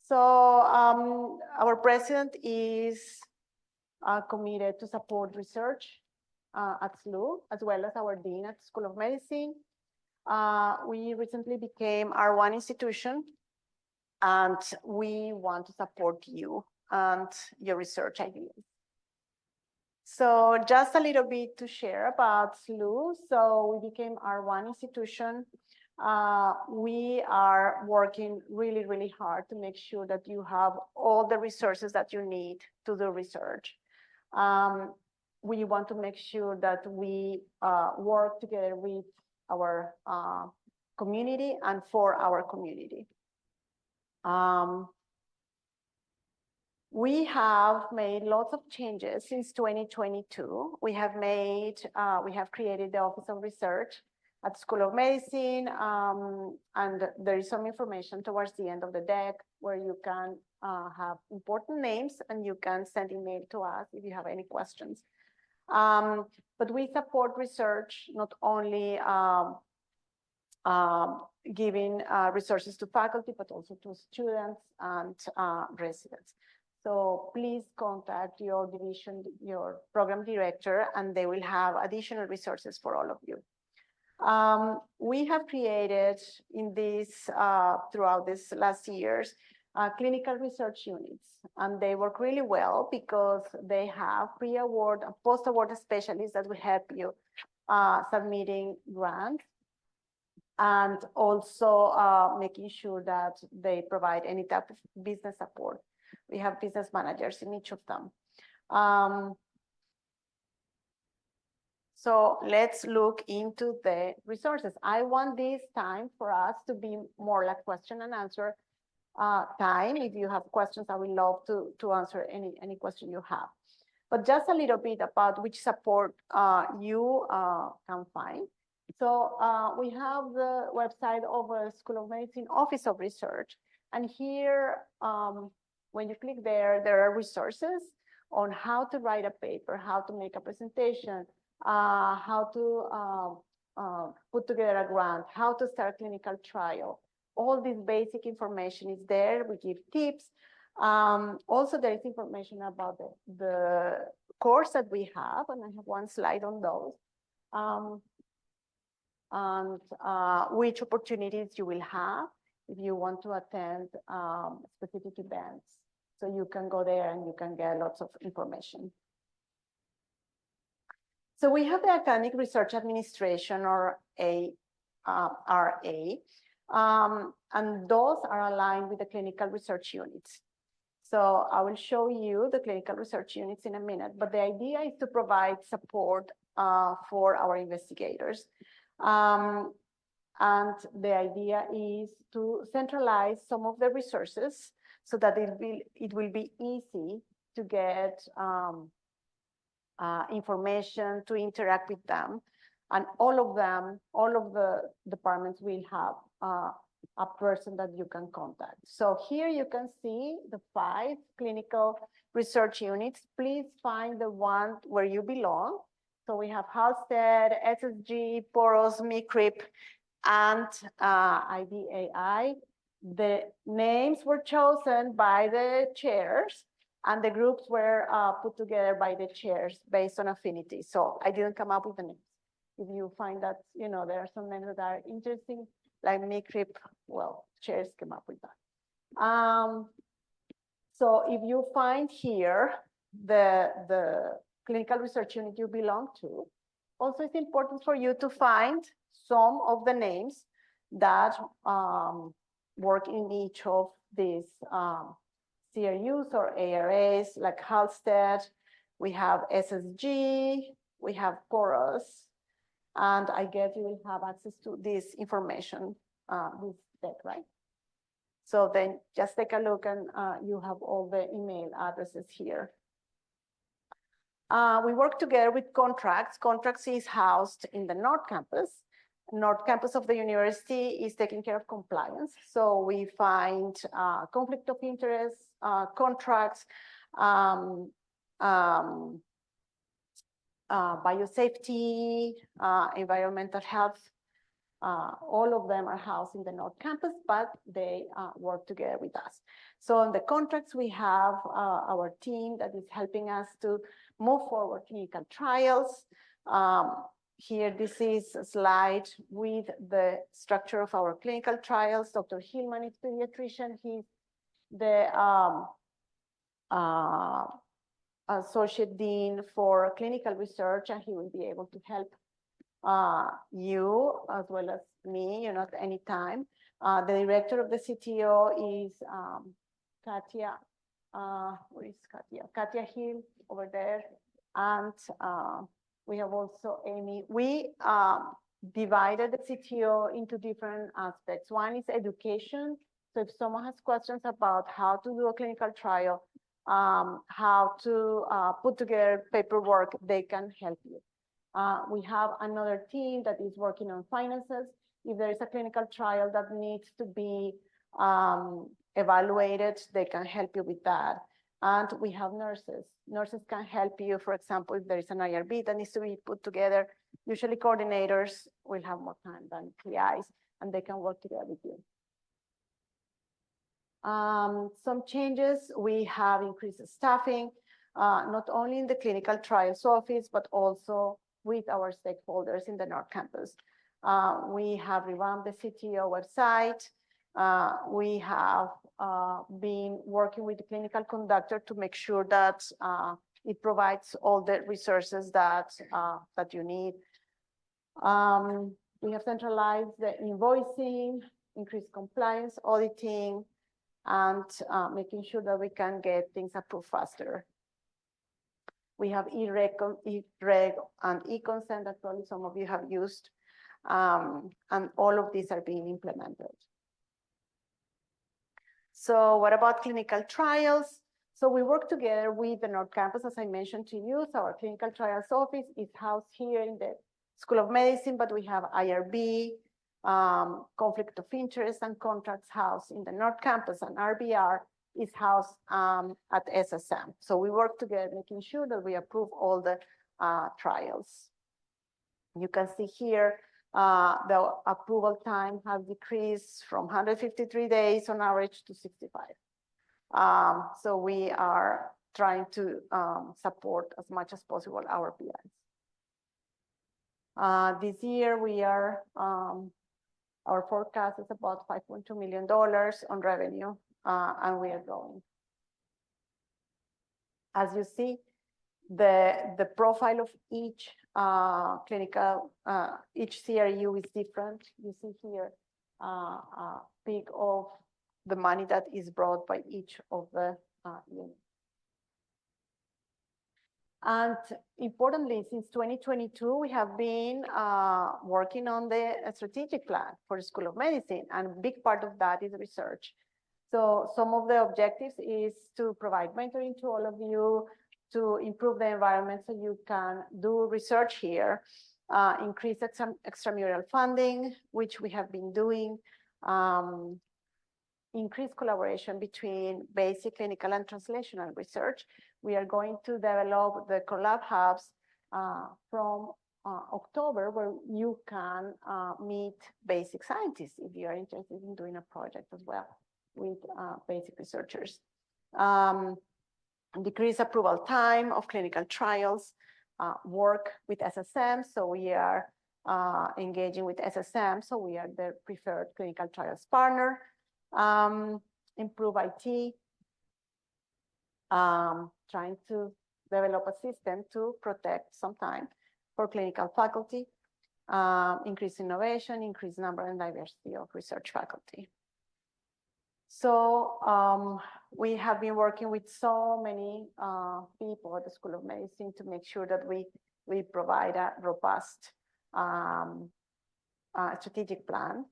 So our president is committed to support research at SLU, as well as our dean at School of Medicine. We recently became R1 institution, and we want to support you and your research ideas. So just a little bit to share about SLU. So we became R1 institution. We are working really, really hard to make sure that you have all the resources that you need to do research. We want to make sure that we work together with our community and for our community. We have made lots of changes since 2022. We have created the Office of Research at School of Medicine, and there is some information towards the end of the deck where you can have important names and you can send email to us if you have any questions. But we support research, not only giving resources to faculty, but also to students and residents. So please contact your division, your program director, and they will have additional resources for all of you. We have created in this, throughout these last years, clinical research units, and they work really well because they have pre-award and post-award specialists that will help you submitting grants, and also making sure that they provide any type of business support. We have business managers in each of them. So let's look into the resources. I want this time for us to be more like question and answer time. If you have questions, I would love to answer any question you have. But just a little bit about which support you can find. So we have the website of the School of Medicine Office of Research. And here, when you click there, there are resources on how to write a paper, how to make a presentation, how to put together a grant, how to start a clinical trial. All this basic information is there. We give tips. Also, there is information about the course that we have, and I have one slide on those. And which opportunities you will have if you want to attend specific events. So you can go there and you can get lots of information. So we have the Academic Research Administration, or RA, and those are aligned with the clinical research units. So I will show you the clinical research units in a minute, but the idea is to provide support for our investigators. And the idea is to centralize some of the resources so that it will be easy to get information, to interact with them. And all of the departments will have a person that you can contact. So here you can see the 5 clinical research units. Please find the one where you belong. So we have Halsted, SSG, POROS, MICRIP, and IDAI. The names were chosen by the chairs, and the groups were put together by the chairs based on affinity. So I didn't come up with the names. If you find that, you know, there are some names that are interesting, like MICRIP, well, chairs came up with that. So if you find here the clinical research unit you belong to, also it's important for you to find some of the names that work in each of these CRUs or ARAs, like Halsted. We have SSG, we have POROS, and I guess you will have access to this information with that, right? So then just take a look, and you have all the email addresses here. We work together with Contracts. Contracts is housed in the North Campus. North Campus of the university is taking care of compliance. So we find conflict of interest, contracts, biosafety, environmental health, All of them are housed in the North Campus, but they work together with us. So on the contracts, we have our team that is helping us to move forward clinical trials. Here, this is a slide with the structure of our clinical trials. Dr. Hillman is pediatrician. He's the Associate Dean for Clinical Research, and he will be able to help you as well as me, at any time. The director of the CTO is Katia. Where is Katia? Katia Hill over there. And we have also Amy. We divided the CTO into different aspects. One is education. So if someone has questions about how to do a clinical trial, how to put together paperwork, they can help you. We have another team that is working on finances. If there is a clinical trial that needs to be evaluated, they can help you with that. And we have nurses. Nurses can help you, for example, if there is an IRB that needs to be put together. Usually coordinators will have more time than PIs, and they can work together with you. Some changes, we have increased staffing, not only in the clinical trials office, but also with our stakeholders in the North Campus. We have revamped the CTO website. We have been working with the clinical conductor to make sure that it provides all the resources that you need. We have centralized the invoicing, increased compliance, auditing, and making sure that we can get things approved faster. We have e-reg and e-consent that probably some of you have used, and all of these are being implemented. So what about clinical trials? So we work together with the North Campus, as I mentioned to you. So our clinical trials office is housed here in the School of Medicine, but we have IRB, conflict of interest and contracts housed in the North Campus, and RBR is housed at SSM. So we work together, making sure that we approve all the trials. You can see here, the approval time has decreased from 153 days on average to 65. So we are trying to support as much as possible our PIs. This year we are, our forecast is about $5.2 million on revenue, and we are growing. As you see, the profile of each clinical, each CRU is different. You see here a peak of the money that is brought by each of the units. And importantly, since 2022, we have been working on the strategic plan for the School of Medicine, and a big part of that is research. So some of the objectives is to provide mentoring to all of you, to improve the environment so you can do research here, increase extramural funding, which we have been doing, increase collaboration between basic clinical and translational research. We are going to develop the collab hubs from October, where you can meet basic scientists if you are interested in doing a project as well with basic researchers. Decrease approval time of clinical trials, work with SSM. So we are engaging with SSM. So we are their preferred clinical trials partner. Improve IT, trying to develop a system to protect some time for clinical faculty, increase innovation, increase number and diversity of research faculty. So we have been working with so many people at the School of Medicine to make sure that we provide a robust strategic plan.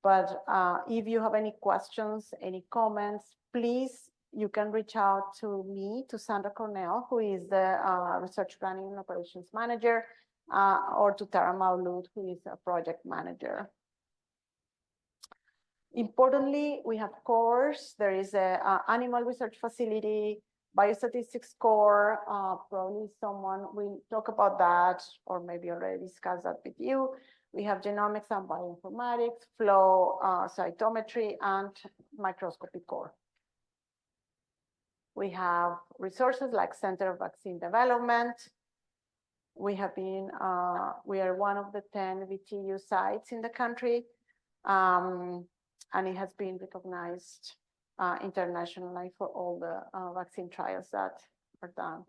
But if you have any questions, any comments, please, you can reach out to me, to Sandra Cornell, who is the Research Planning and Operations Manager, or to Tara Maulud, who is a Project Manager. Importantly, we have CORS. There is an animal research facility biostatistics score, probably someone will talk about that, or maybe already discussed that with you. We have genomics and bioinformatics, flow cytometry, and microscopy core. We have resources like Center of Vaccine Development. We have been, we are one of the 10 VTU sites in the country, and it has been recognized internationally for all the vaccine trials that are done.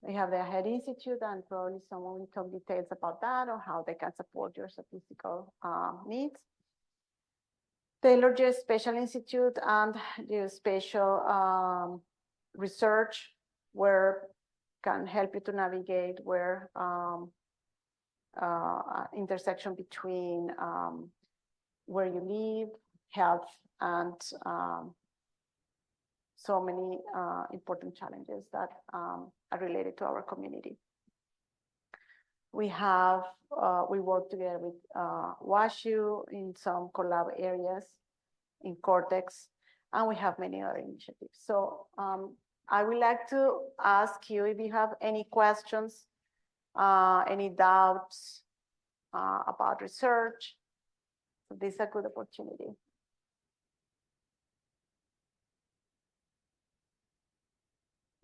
We have the AHEAD Institute, and probably someone will talk details about that or how they can support your statistical needs. Taylor Geospatial Institute and Geospatial research, where can help you to navigate where intersection between where you live, health, and so many important challenges that are related to our community. We have, we work together with WashU in some collab areas in Cortex, and we have many other initiatives. So I would like to ask you if you have any questions, any doubts about research. So this is a good opportunity.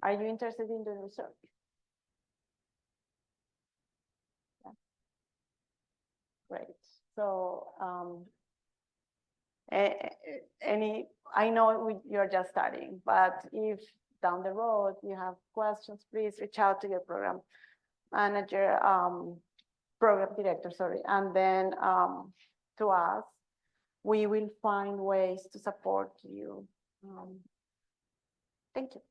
Are you interested in doing research? Yeah. Great. So I know you're just starting, but if down the road you have questions, please reach out to your program manager, program director, sorry, and then to us. We will find ways to support you. Thank you.